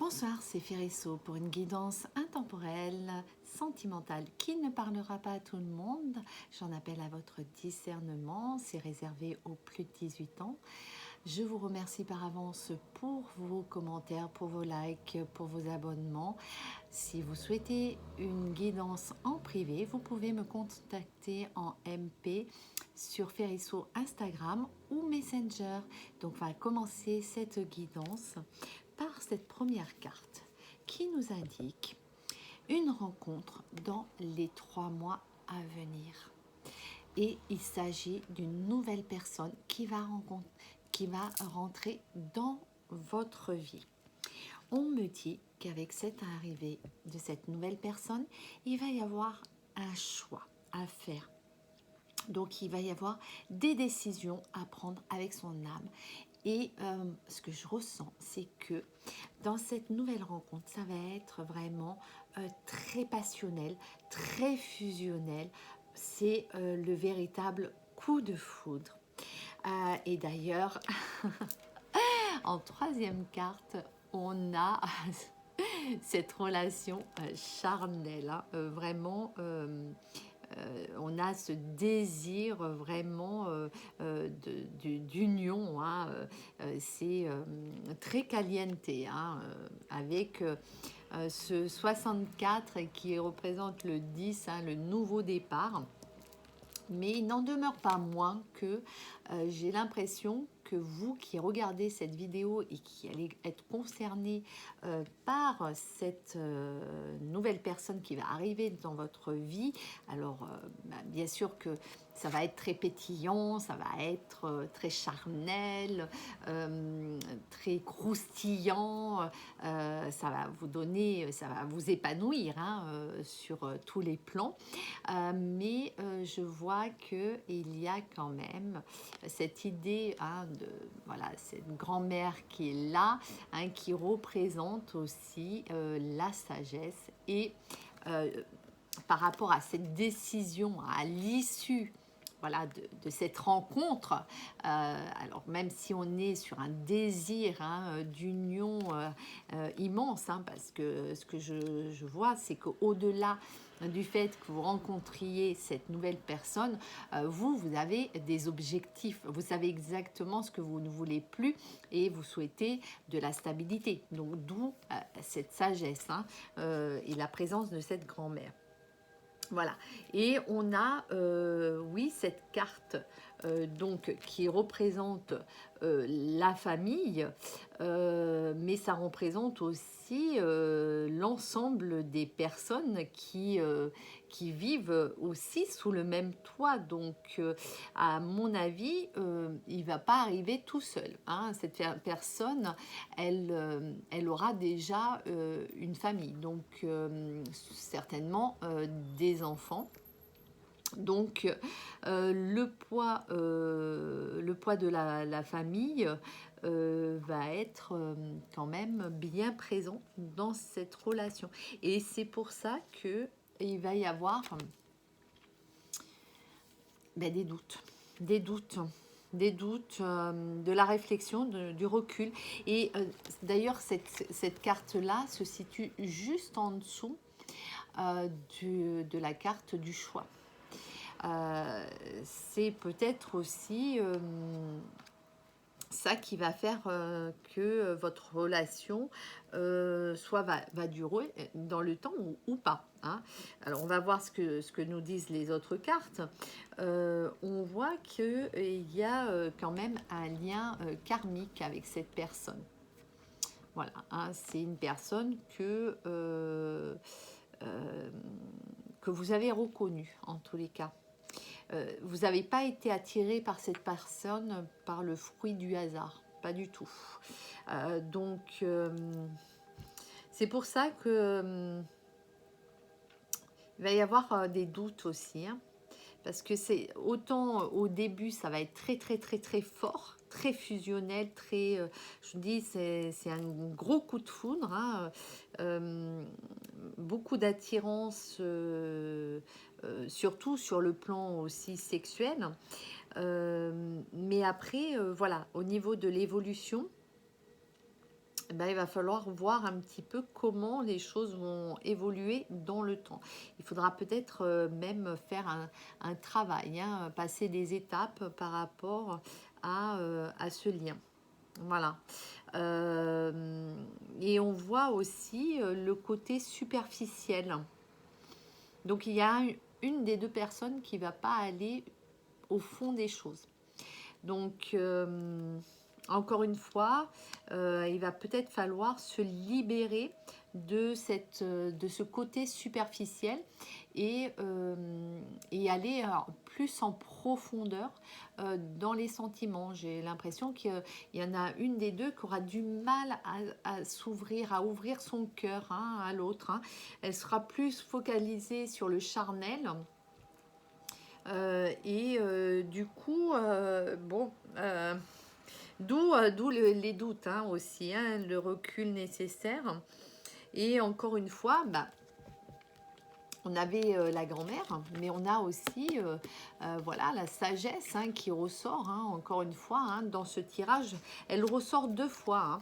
Bonsoir, c'est Férisso pour une guidance intemporelle, sentimentale, qui ne parlera pas à tout le monde. J'en appelle à votre discernement, c'est réservé aux plus de 18 ans. Je vous remercie par avance pour vos commentaires, pour vos likes, pour vos abonnements. Si vous souhaitez une guidance en privé, vous pouvez me contacter en MP sur Férisso Instagram ou Messenger. Donc on va commencer cette guidance par cette première carte qui nous indique une rencontre dans les 3 mois à venir. Et il s'agit d'une nouvelle personne qui va rentrer dans votre vie. On me dit qu'avec cette arrivée de cette nouvelle personne, il va y avoir un choix à faire. Donc il va y avoir des décisions à prendre avec son âme. Et ce que je ressens, c'est que dans cette nouvelle rencontre, ça va être vraiment très passionnel, très fusionnel. C'est le véritable coup de foudre. Et d'ailleurs, en troisième carte, on a cette relation charnelle, hein, vraiment. On a ce désir vraiment d'union, hein, c'est très caliente, hein, avec ce 64 qui représente le 10, hein, le nouveau départ. Mais il n'en demeure pas moins que j'ai l'impression que vous qui regardez cette vidéo et qui allez être concerné par cette nouvelle personne qui va arriver dans votre vie, alors bien sûr que ça va être très pétillant, ça va être très charnel, très croustillant, ça va vous donner, ça va vous épanouir, hein, sur tous les plans. Mais je vois qu'il y a quand même cette idée, hein, de voilà, cette grand-mère qui est là, hein, qui représente aussi la sagesse et par rapport à cette décision, à l'issue, voilà, de cette rencontre, alors même si on est sur un désir, hein, d'union immense, hein, parce que ce que je vois, c'est qu'au-delà du fait que vous rencontriez cette nouvelle personne, vous avez des objectifs, vous savez exactement ce que vous ne voulez plus et vous souhaitez de la stabilité. Donc d'où cette sagesse, hein, et la présence de cette grand-mère. Voilà, et on a, oui, cette carte donc qui représente la famille, mais ça représente aussi l'ensemble des personnes qui vivent aussi sous le même toit. Donc, à mon avis, il ne va pas arriver tout seul, hein. Cette personne, elle aura déjà une famille, donc certainement des enfants. Donc le poids de la famille va être quand même bien présent dans cette relation. Et c'est pour ça qu'il va y avoir des doutes, de la réflexion, du recul. Et d'ailleurs, cette carte-là se situe juste en dessous de la carte du choix. C'est peut-être aussi ça qui va faire que votre relation soit va durer dans le temps ou pas, hein. Alors on va voir ce que nous disent les autres cartes. On voit qu'il y a quand même un lien karmique avec cette personne. Voilà, hein, c'est une personne que vous avez reconnue en tous les cas. Vous n'avez pas été attiré par cette personne par le fruit du hasard, pas du tout. Donc, c'est pour ça que il va y avoir des doutes aussi, hein, parce que c'est autant au début, ça va être très très très très fort, très fusionnel, très, je vous dis, c'est un gros coup de foudre, hein, beaucoup d'attirance, surtout sur le plan aussi sexuel. Mais après, voilà, au niveau de l'évolution, ben, il va falloir voir un petit peu comment les choses vont évoluer dans le temps. Il faudra peut-être même faire un travail, hein, passer des étapes par rapport à ce lien. Voilà. Et on voit aussi le côté superficiel. Donc il y a une des deux personnes qui ne va pas aller au fond des choses. Donc, encore une fois, il va peut-être falloir se libérer de ce côté superficiel et aller alors, plus en profondeur dans les sentiments. J'ai l'impression qu'il y en a une des deux qui aura du mal à s'ouvrir, à ouvrir son cœur, hein, à l'autre, hein. Elle sera plus focalisée sur le charnel. Du coup, bon, d'où les doutes, hein, aussi, hein, le recul nécessaire. Et encore une fois, bah, on avait la grand-mère, mais on a aussi voilà, la sagesse, hein, qui ressort, hein, encore une fois, hein, dans ce tirage. Elle ressort deux fois,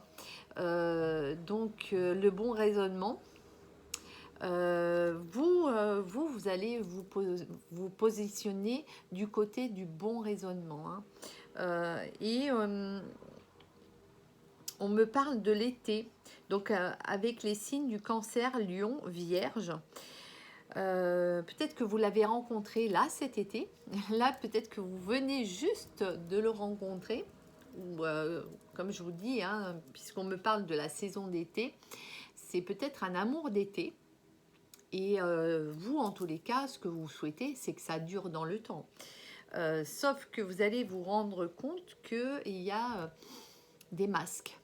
hein. Donc, le bon raisonnement. Vous allez vous positionner du côté du bon raisonnement, hein. On me parle de l'été, donc avec les signes du cancer, lion, vierge. Peut-être que vous l'avez rencontré là cet été, là peut-être que vous venez juste de le rencontrer, ou comme je vous dis, hein, puisqu'on me parle de la saison d'été, c'est peut-être un amour d'été. Et vous, en tous les cas, ce que vous souhaitez, c'est que ça dure dans le temps. Sauf que vous allez vous rendre compte qu'il y a des masques.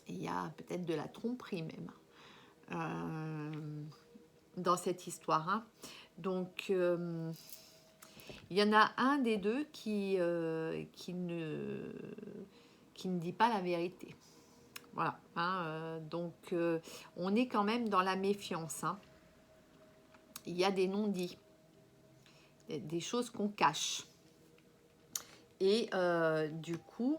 Il y a peut-être de la tromperie même dans cette histoire, hein. Donc, il y en a un des deux qui ne dit pas la vérité. Voilà, hein, donc on est quand même dans la méfiance, hein. Il y a des non-dits, des choses qu'on cache. Et du coup,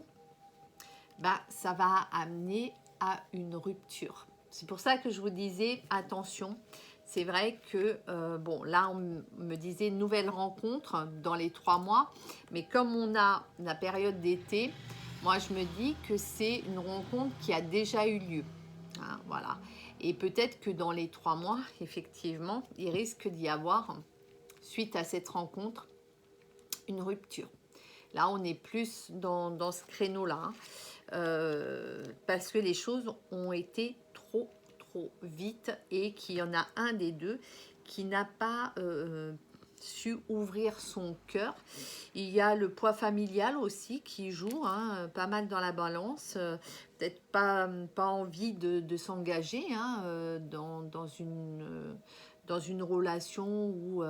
bah, ça va amener à une rupture. C'est pour ça que je vous disais, attention, c'est vrai que, bon, là, on me disait nouvelle rencontre dans les 3 mois, mais comme on a la période d'été, moi, je me dis que c'est une rencontre qui a déjà eu lieu, hein, voilà. Et peut-être que dans les 3 mois, effectivement, il risque d'y avoir, suite à cette rencontre, une rupture. Là, on est plus dans ce créneau-là, hein, parce que les choses ont été trop vite et qu'il y en a un des deux qui n'a pas su ouvrir son cœur. Il y a le poids familial aussi qui joue, hein, pas mal dans la balance. Peut-être pas envie de s'engager, hein, dans une relation où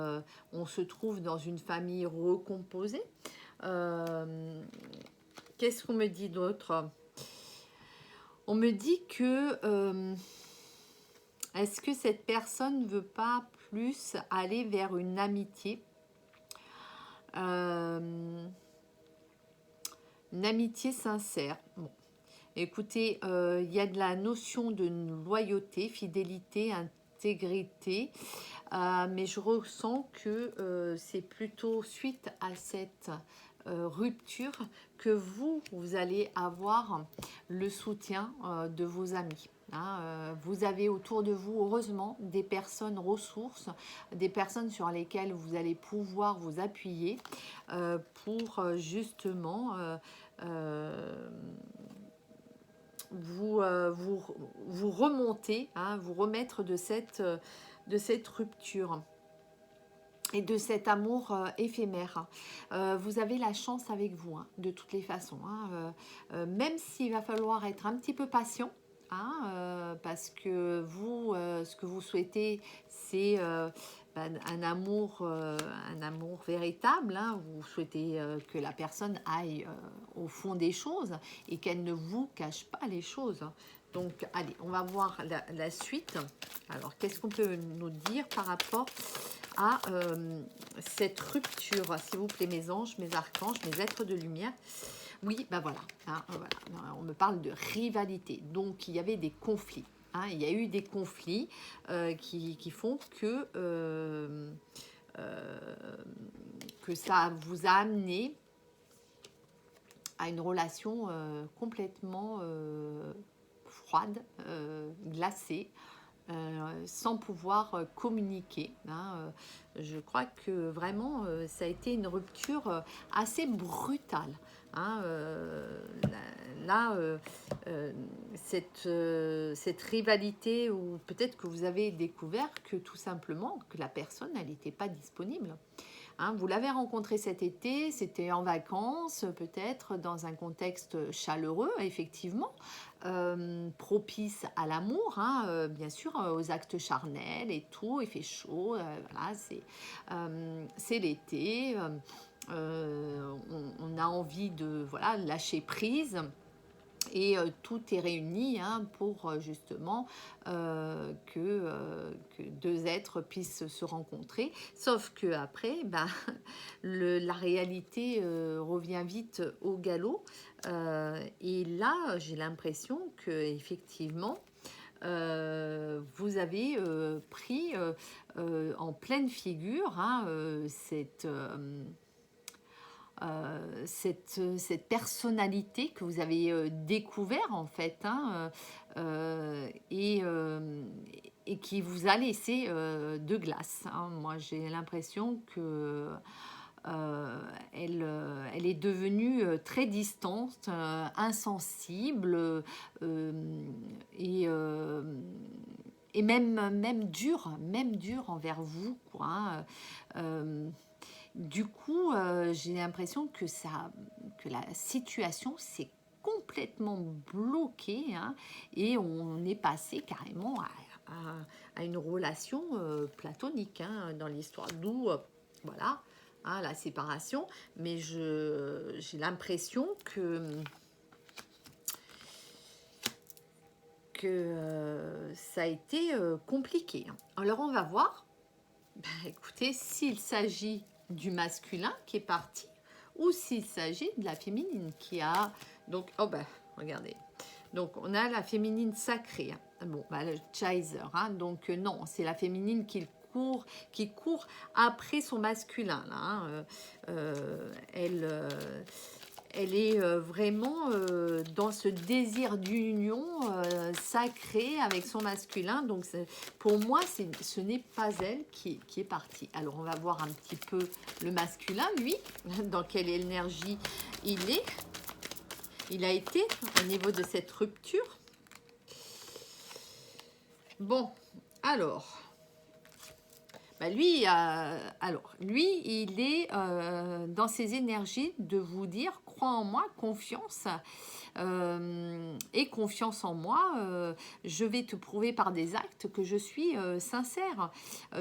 on se trouve dans une famille recomposée. Qu'est-ce qu'on me dit d'autre? On me dit que est-ce que cette personne ne veut pas plus aller vers une amitié, une amitié sincère? Bon. Écoutez, il y a de la notion de loyauté, fidélité, intégrité, mais je ressens que c'est plutôt suite à cette rupture que vous allez avoir le soutien de vos amis, hein. Vous avez autour de vous, heureusement, des personnes ressources, des personnes sur lesquelles vous allez pouvoir vous appuyer pour justement vous remonter, hein, vous remettre de cette rupture et de cet amour éphémère. Vous avez la chance avec vous, hein, de toutes les façons, hein, même s'il va falloir être un petit peu patient, hein, parce que vous, ce que vous souhaitez, c'est un amour véritable, hein. Vous souhaitez que la personne aille au fond des choses et qu'elle ne vous cache pas les choses. Donc, allez, on va voir la suite. Alors, qu'est-ce qu'on peut nous dire par rapport à cette rupture? S'il vous plaît, mes anges, mes archanges, mes êtres de lumière. Oui, ben voilà, hein, voilà. On me parle de rivalité. Donc, il y avait des conflits. Hein, il y a eu des conflits qui font euh, que ça vous a amené à une relation complètement froide, glacée, sans pouvoir communiquer. Hein. Je crois que vraiment, ça a été une rupture assez brutale. Hein. Là, cette rivalité, ou peut-être que vous avez découvert que tout simplement, que la personne, elle n'était pas disponible. Hein, vous l'avez rencontré cet été, c'était en vacances, peut-être dans un contexte chaleureux, effectivement, propice à l'amour, hein, bien sûr, aux actes charnels et tout, il fait chaud, voilà, c'est l'été, on a envie de voilà, lâcher prise. Et tout est réuni, hein, pour justement que deux êtres puissent se rencontrer. Sauf que après, ben, la réalité revient vite au galop. Et là, j'ai l'impression que effectivement, vous avez pris en pleine figure, hein, cette personnalité que vous avez découvert en fait, hein, et qui vous a laissé de glace. Hein. Moi, j'ai l'impression que elle est devenue très distante, insensible, et, euh, et même dure envers vous, quoi. Hein. Du coup, j'ai l'impression que la situation s'est complètement bloquée, hein, et on est passé carrément à une relation platonique, hein, dans l'histoire. D'où, voilà, hein, la séparation. Mais j'ai l'impression que ça a été compliqué. Hein. Alors, on va voir. Ben, écoutez, s'il s'agit du masculin qui est parti, ou s'il s'agit de la féminine qui a... Donc, oh ben, regardez. Donc, on a la féminine sacrée. Hein. Bon, ben, le chaser. Hein. Donc, non, c'est la féminine qui court après son masculin. Là, hein. Elle est vraiment dans ce désir d'union sacrée avec son masculin. Donc, pour moi, ce n'est pas elle qui est partie. Alors, on va voir un petit peu le masculin, lui, dans quelle énergie il a été au niveau de cette rupture. Bon, alors... Bah lui, il est dans ses énergies de vous dire, crois en moi, confiance, et confiance en moi, je vais te prouver par des actes que je suis sincère.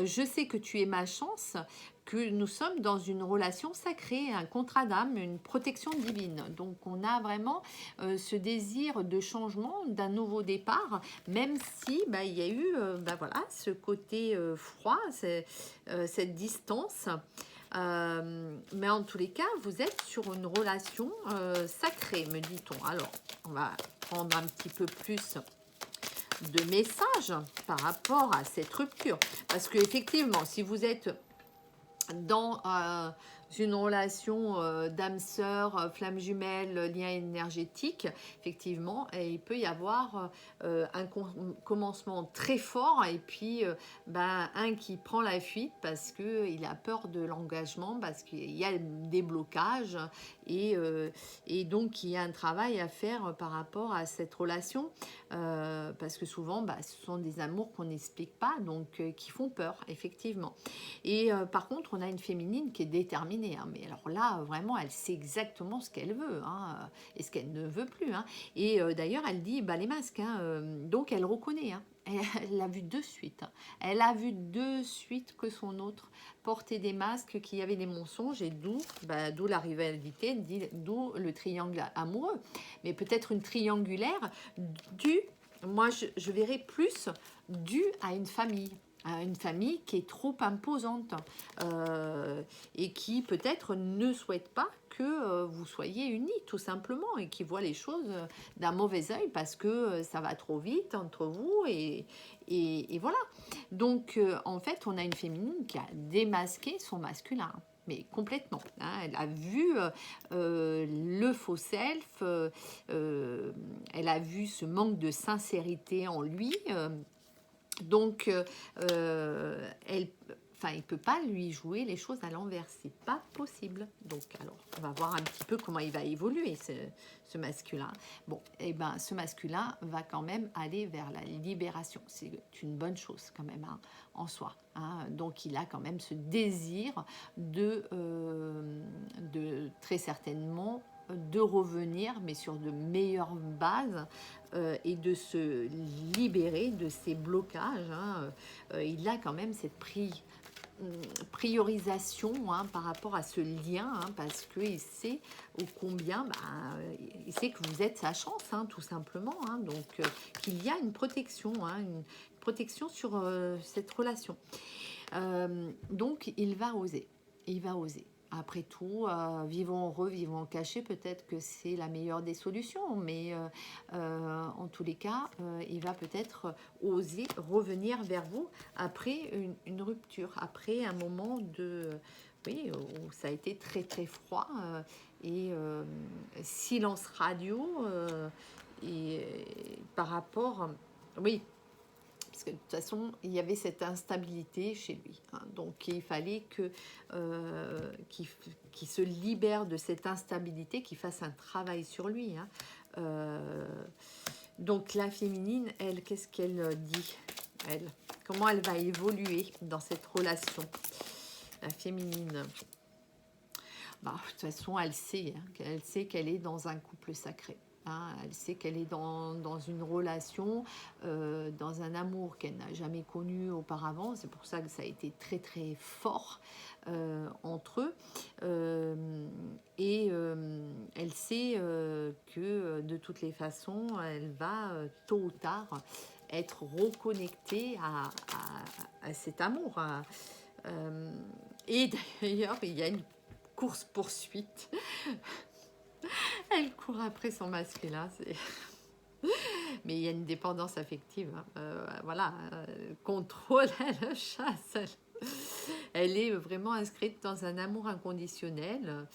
Je sais que tu es ma chance, que nous sommes dans une relation sacrée, un contrat d'âme, une protection divine. Donc on a vraiment ce désir de changement, d'un nouveau départ, même si bah, il y a eu voilà, ce côté froid, cette distance. Mais en tous les cas, vous êtes sur une relation sacrée, me dit-on. Alors, on va prendre un petit peu plus de messages par rapport à cette rupture. Parce que effectivement, si vous êtes dans une relation d'âme sœur, flamme jumelle, lien énergétique, effectivement, et il peut y avoir un commencement très fort et puis un qui prend la fuite parce qu'il a peur de l'engagement, parce qu'il y a des blocages et donc il y a un travail à faire par rapport à cette relation parce que souvent ce sont des amours qu'on n'explique pas, donc qui font peur, effectivement. Et par contre, on a une féminine qui est déterminée. Hein, mais alors là, vraiment, elle sait exactement ce qu'elle veut, hein, et ce qu'elle ne veut plus. Hein. Et d'ailleurs, elle dit les masques. Hein, donc, elle reconnaît. Hein. Elle l'a vu de suite. Hein. Elle a vu de suite que son autre portait des masques, qu'il y avait des mensonges, et d'où la rivalité, d'où le triangle amoureux. Mais peut-être une triangulaire due, moi je verrais plus due à une famille. une famille qui est trop imposante et qui peut-être ne souhaite pas que vous soyez unis tout simplement et qui voit les choses d'un mauvais œil parce que ça va trop vite entre vous et voilà. Donc en fait on a une féminine qui a démasqué son masculin. Mais complètement. Hein. Elle a vu le faux self, elle a vu ce manque de sincérité en lui. Donc, elle, enfin, il ne peut pas lui jouer les choses à l'envers, c'est pas possible. Donc, alors, on va voir un petit peu comment il va évoluer, ce masculin. Bon, et ben, ce masculin va quand même aller vers la libération. C'est une bonne chose quand même hein, en soi. Hein. Donc, il a quand même ce désir de très certainement de revenir, mais sur de meilleures bases et de se libérer de ces blocages. Hein. Il a quand même cette priorisation hein, par rapport à ce lien, hein, parce qu'il sait au combien, il sait que vous êtes sa chance, hein, tout simplement. Hein, donc, qu'il y a une protection, hein, une protection sur cette relation. Donc, il va oser. Il va oser. Après tout, vivons heureux, vivons cachés, peut-être que c'est la meilleure des solutions, mais en tous les cas, il va peut-être oser revenir vers vous après une rupture, après un moment oui, où ça a été très très froid et silence radio et par rapport, oui, parce que de toute façon, il y avait cette instabilité chez lui. Hein, donc, il fallait qu'il se libère de cette instabilité, qu'il fasse un travail sur lui. Hein. Donc, la féminine, elle, qu'est-ce qu'elle dit elle, comment elle va évoluer dans cette relation? La féminine, de toute façon, elle sait qu'elle est dans un couple sacré. Hein, elle sait qu'elle est dans une relation, dans un amour qu'elle n'a jamais connu auparavant. C'est pour ça que ça a été très très fort entre eux. Elle sait que de toutes les façons, elle va tôt ou tard être reconnectée à cet amour. Et d'ailleurs, il y a une course-poursuite. Elle court après son masculin. Mais il y a une dépendance affective. Hein. Voilà, contrôle, elle chasse. Elle est vraiment inscrite dans un amour inconditionnel.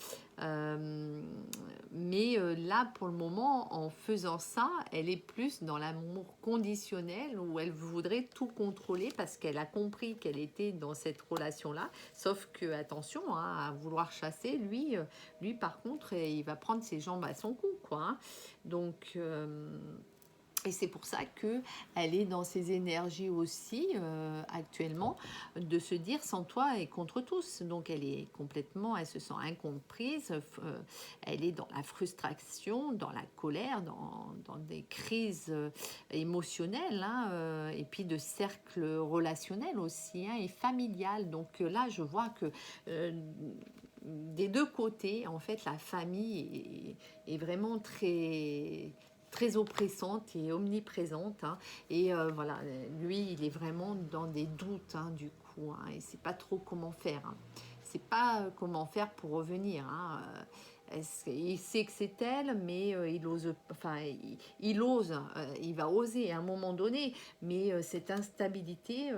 Mais là, pour le moment, en faisant ça, elle est plus dans l'amour conditionnel où elle voudrait tout contrôler parce qu'elle a compris qu'elle était dans cette relation-là. Sauf que, attention, hein, à vouloir chasser, lui par contre, il va prendre ses jambes à son cou, quoi. Hein. Donc... et c'est pour ça qu'elle est dans ses énergies aussi actuellement de se dire sans toi et contre tous. Donc elle est complètement, elle se sent incomprise, elle est dans la frustration, dans la colère, dans des crises émotionnelles hein, et puis de cercles relationnels aussi hein, et familiales. Donc là je vois que des deux côtés en fait la famille est vraiment très oppressante et omniprésente. Hein. Et voilà, lui, il est vraiment dans des doutes, hein, du coup. Hein, et c'est pas trop comment faire. Hein. C'est pas comment faire pour revenir. Hein. Il sait que c'est elle, mais il ose, enfin, il va oser à un moment donné, mais cette instabilité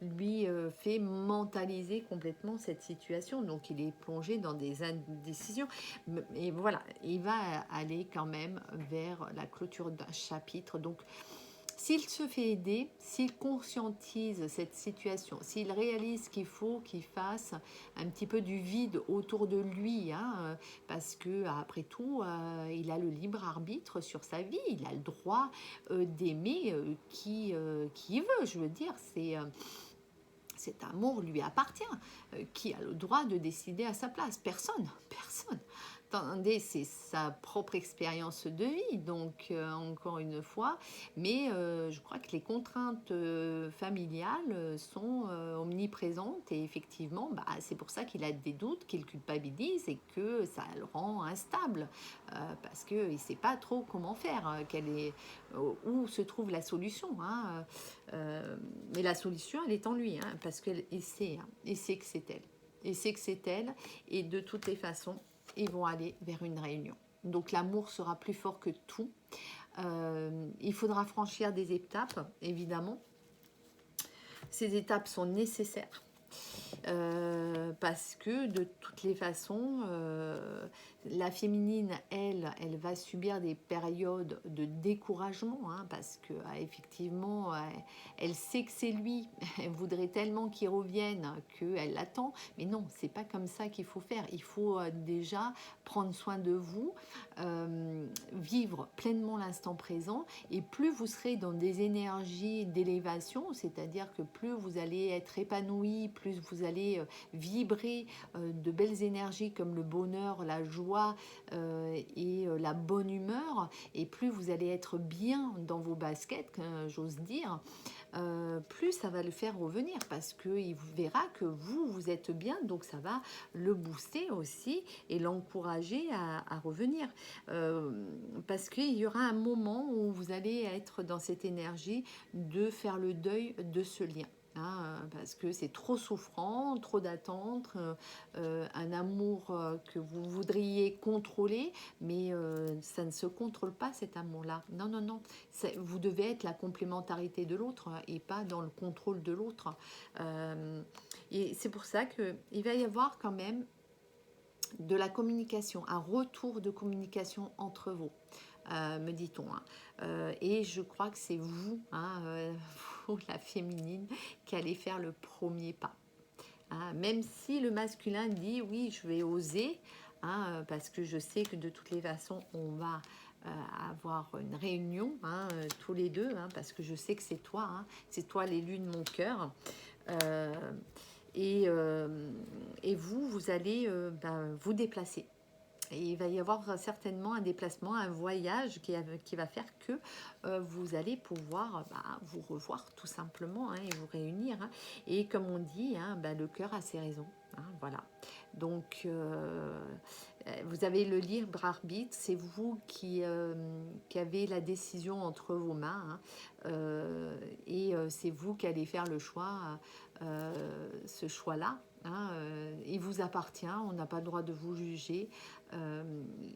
lui fait mentaliser complètement cette situation. Donc, il est plongé dans des indécisions. Et voilà, il va aller quand même vers la clôture d'un chapitre. Donc, s'il se fait aider, s'il conscientise cette situation, s'il réalise qu'il faut qu'il fasse un petit peu du vide autour de lui, hein, parce que après tout, il a le libre arbitre sur sa vie, il a le droit d'aimer qui veut, je veux dire, cet amour lui appartient. Qui a le droit de décider à sa place? Personne, personne. attendez, c'est sa propre expérience de vie, donc encore une fois, mais je crois que les contraintes familiales sont omniprésentes et effectivement, bah, c'est pour ça qu'il a des doutes, qu'il culpabilise et que ça le rend instable parce qu'il ne sait pas trop comment faire, où se trouve la solution. Hein, mais la solution, elle est en lui, hein, parce qu'il sait, hein, il sait que c'est elle. Il sait que c'est elle et de toutes les façons, ils vont aller vers une réunion. Donc l'amour sera plus fort que tout. Il faudra franchir des étapes, évidemment. Ces étapes sont nécessaires parce que de toutes les façons, la féminine, elle va subir des périodes de découragement hein, parce que effectivement, elle sait que c'est lui. Elle voudrait tellement qu'il revienne qu'elle l'attend. Mais non, c'est pas comme ça qu'il faut faire. Il faut déjà prendre soin de vous, vivre pleinement l'instant présent. Et plus vous serez dans des énergies d'élévation, c'est-à-dire que plus vous allez être épanoui, plus vous allez vibrer de belles énergies comme le bonheur, la joie et la bonne humeur, et plus vous allez être bien dans vos baskets, j'ose dire, plus ça va le faire revenir parce qu'il verra que vous êtes bien, donc ça va le booster aussi et l'encourager à revenir. Parce qu'il y aura un moment où vous allez être dans cette énergie de faire le deuil de ce lien. Hein, parce que c'est trop souffrant, trop d'attentes, un amour que vous voudriez contrôler, mais ça ne se contrôle pas cet amour-là. Non, non, non. Vous devez être la complémentarité de l'autre et pas dans le contrôle de l'autre. Et c'est pour ça qu'il va y avoir quand même de la communication, un retour de communication entre vous. Me dit-on. Hein. Et je crois que c'est vous, hein, vous, la féminine, qui allez faire le premier pas. Hein. Même si le masculin dit oui, je vais oser, hein, parce que je sais que de toutes les façons, on va avoir une réunion, hein, tous les deux, hein, parce que je sais que c'est toi, hein, c'est toi l'élu de mon cœur. Euh, et vous allez vous déplacer. Et il va y avoir certainement un déplacement, un voyage qui va faire que vous allez pouvoir vous revoir tout simplement hein, et vous réunir. Hein. Et comme on dit, hein, le cœur a ses raisons. Hein, voilà. Donc, vous avez le libre arbitre, c'est vous qui avez la décision entre vos mains. Hein, et c'est vous qui allez faire le choix, ce choix-là. Hein, il vous appartient, on n'a pas le droit de vous juger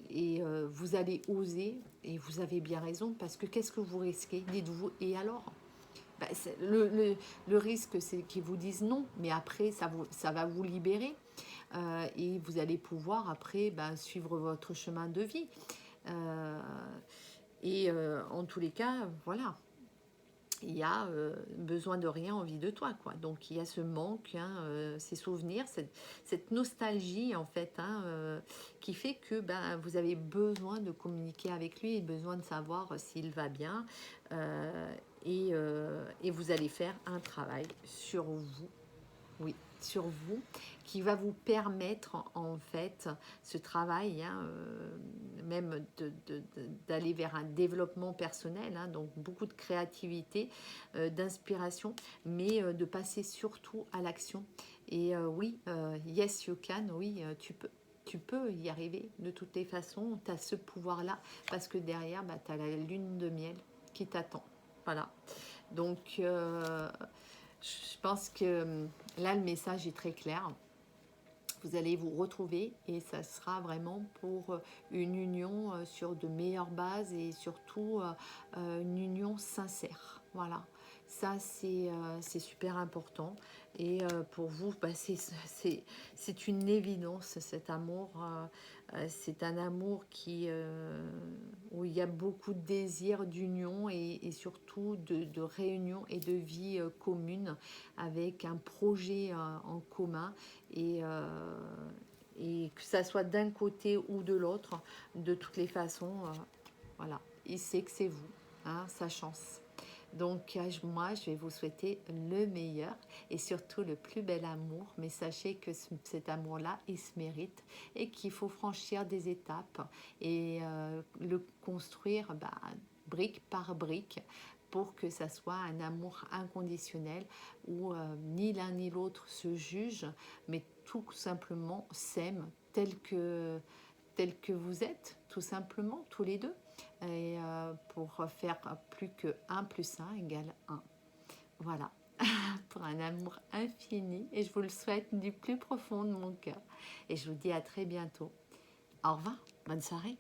et vous allez oser et vous avez bien raison parce que qu'est-ce que vous risquez? Dites-vous et alors? Le risque c'est qu'ils vous disent non, mais après ça va vous libérer et vous allez pouvoir après suivre votre chemin de vie et en tous les cas voilà. Il y a besoin de rien, envie de toi, quoi. Donc il y a ce manque, hein, ces souvenirs, cette nostalgie en fait, hein, qui fait que vous avez besoin de communiquer avec lui et besoin de savoir s'il va bien et vous allez faire un travail sur vous. Oui, sur vous, qui va vous permettre en fait ce travail, hein, même d'aller vers un développement personnel, hein, donc beaucoup de créativité, d'inspiration, mais de passer surtout à l'action. Et oui, yes you can, oui, tu peux y arriver de toutes les façons, tu as ce pouvoir-là, parce que derrière, tu as la lune de miel qui t'attend. Voilà. Donc, je pense que là, le message est très clair. Vous allez vous retrouver et ça sera vraiment pour une union sur de meilleures bases et surtout une union sincère. Voilà, ça c'est super important. Et pour vous, c'est une évidence cet amour. C'est un amour où il y a beaucoup de désir d'union et surtout de réunion et de vie commune avec un projet en commun et que ça soit d'un côté ou de l'autre, de toutes les façons, voilà, il sait que c'est vous, hein, sa chance. Donc moi, je vais vous souhaiter le meilleur et surtout le plus bel amour. Mais sachez que cet amour-là, il se mérite et qu'il faut franchir des étapes et le construire brique par brique pour que ça soit un amour inconditionnel où ni l'un ni l'autre se juge, mais tout simplement s'aime tel que vous êtes, tout simplement, tous les deux, et pour faire plus que un plus un égale un. Voilà, pour un amour infini, et je vous le souhaite du plus profond de mon cœur. Et je vous dis à très bientôt. Au revoir, bonne soirée.